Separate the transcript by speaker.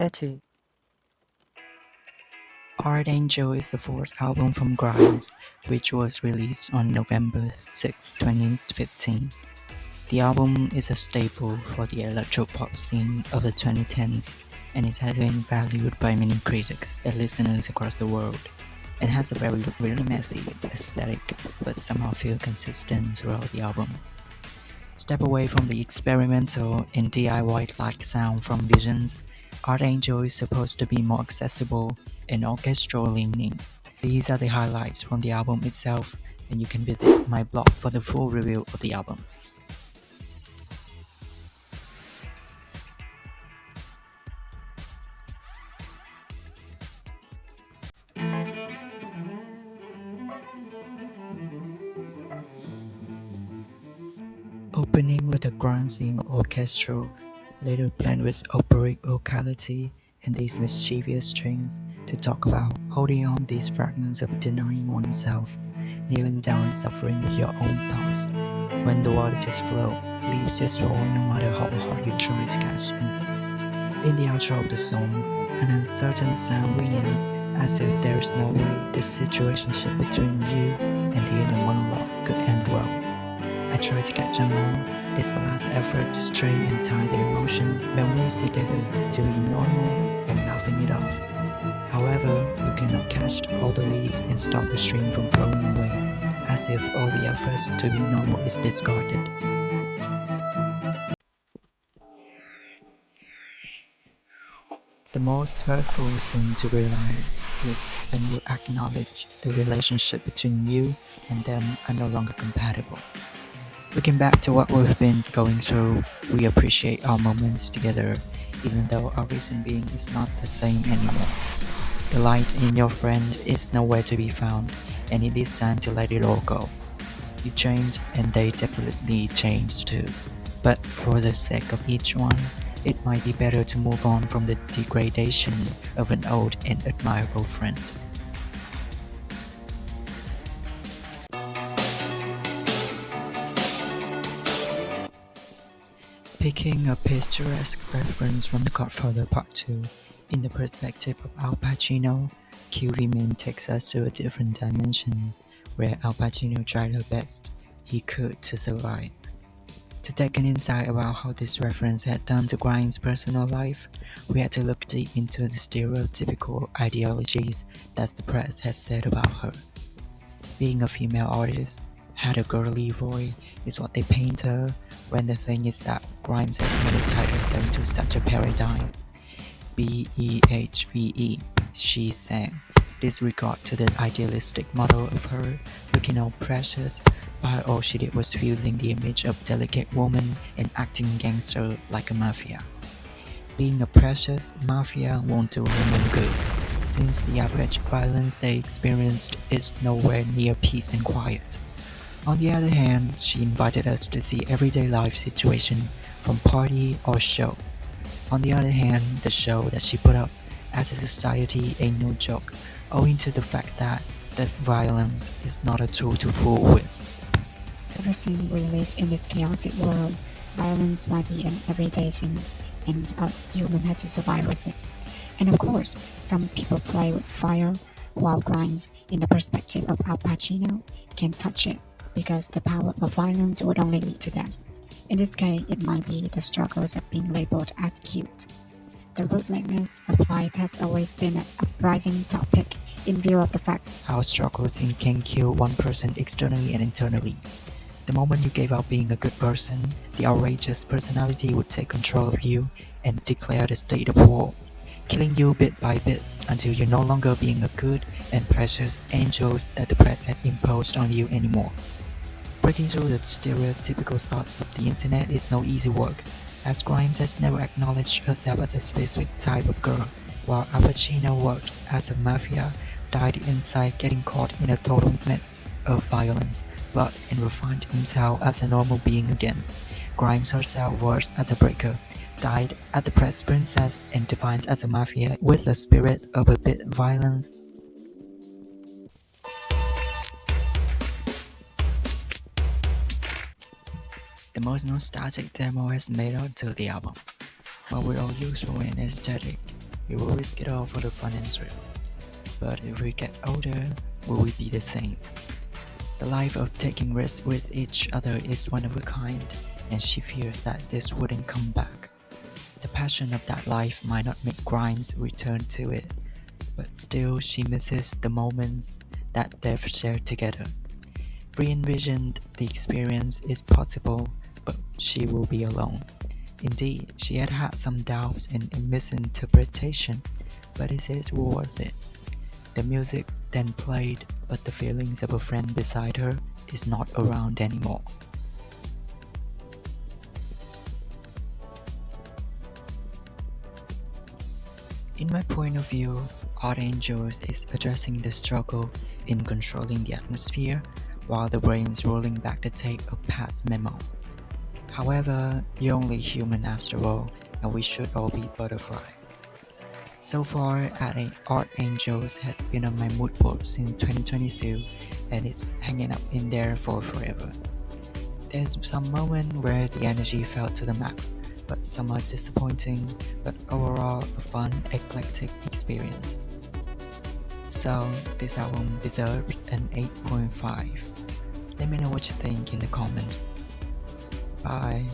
Speaker 1: ECTRI.
Speaker 2: Archangel is the fourth album from GRIMES, which was released on November 6, 2015. The album is a staple for the electropop scene of the 2010s, and it has been valued by many critics and listeners across the world. It has a very really messy aesthetic, but somehow feels consistent throughout the album. Step away from the experimental and DIY-like sound from Visions. Archangel is supposed to be more accessible and orchestral-leaning. These are the highlights from the album itself, and you can visit my blog for the full review of the album. Opening with a grunting orchestral, later blend with operic vocality and these mischievous strings to talk about holding on these fragments of denying oneself, kneeling down, suffering with your own thoughts. When the water just flows, leaves just fall no matter how hard you try to catch them. In the outro of the song, an uncertain sound ringing as if there is no way this situationship between you and the inner monologue could end well. I try to catch them all. It's the last effort to strain and tie the emotion memories together to be normal and laughing it off. However, you cannot catch all the leaves and stop the stream from flowing away, as if all the efforts to be normal is discarded. The most hurtful thing to realize is when you acknowledge the relationship between you and them are no longer compatible. Looking back to what we've been going through, we appreciate our moments together, even though our reason being is not the same anymore. The light in your friend is nowhere to be found, and it is time to let it all go. You changed, and they definitely changed too. But for the sake of each one, it might be better to move on from the degradation of an old and admirable friend. Picking a picturesque reference from The Godfather Part 2, in the perspective of Al Pacino, Kill.V.Maim takes us to a different dimensions where Al Pacino tried the best he could to survive. To take an insight about how this reference had done to Grimes' personal life, we had to look deep into the stereotypical ideologies that the press has said about her. Being a female artist, had a girly voice is what they paint her, when the thing is that Grimes has never tied herself into such a paradigm. BEHVE, she sang, disregard to the idealistic model of her, looking all precious, while all she did was fusing the image of delicate woman and acting gangster like a mafia. Being a precious mafia won't do women good, since the average violence they experienced is nowhere near peace and quiet. On the other hand, she invited us to see everyday life situation from party or show. On the other hand, the show that she put up as a society ain't no joke, owing to the fact that violence is not a tool to fool with.
Speaker 3: Ever since we live in this chaotic world, violence might be an everyday thing, and us humans have to survive with it. And of course, some people play with fire, while Grimes, in the perspective of Al Pacino, can touch it, because the power of violence would only lead to death. In this case, it might be the struggles of being labeled as cute. The ruthlessness of life has always been an uprising topic in view of the fact
Speaker 2: how struggles can kill one person externally and internally. The moment you gave up being a good person, the outrageous personality would take control of you and declare the state of war, killing you bit by bit until you're no longer being a good and precious angel that the press has imposed on you anymore. Breaking through the stereotypical thoughts of the internet is no easy work, as Grimes has never acknowledged herself as a specific type of girl, while Al Pacino worked as a mafia, died inside getting caught in a total mess of violence, blood, and refined himself as a normal being again. Grimes herself worked as a breaker, died as the press princess, and defined as a mafia with the spirit of a bit violence. The most nostalgic demo has made it to the album. While we're all useful and aesthetic, we will risk it all for the fun and thrill. But if we get older, will we be the same? The life of taking risks with each other is one of a kind, and she fears that this wouldn't come back. The passion of that life might not make Grimes return to it, but still she misses the moments that they've shared together. Re-envisioned, the experience is possible, but she will be alone. Indeed, she had had some doubts and misinterpretation, but it is worth it. The music then played, but the feelings of a friend beside her is not around anymore. In my point of view, Archangels is addressing the struggle in controlling the atmosphere while the brain is rolling back the tape of past memo. However, you're only human after all, and we should all be butterflies. So far, Archangels has been on my mood board since 2022, and it's hanging up in there for forever. There's some moment where the energy fell to the max, but some are disappointing, but overall a fun, eclectic experience. So this album deserves an 8.5. Let me know what you think in the comments. Bye.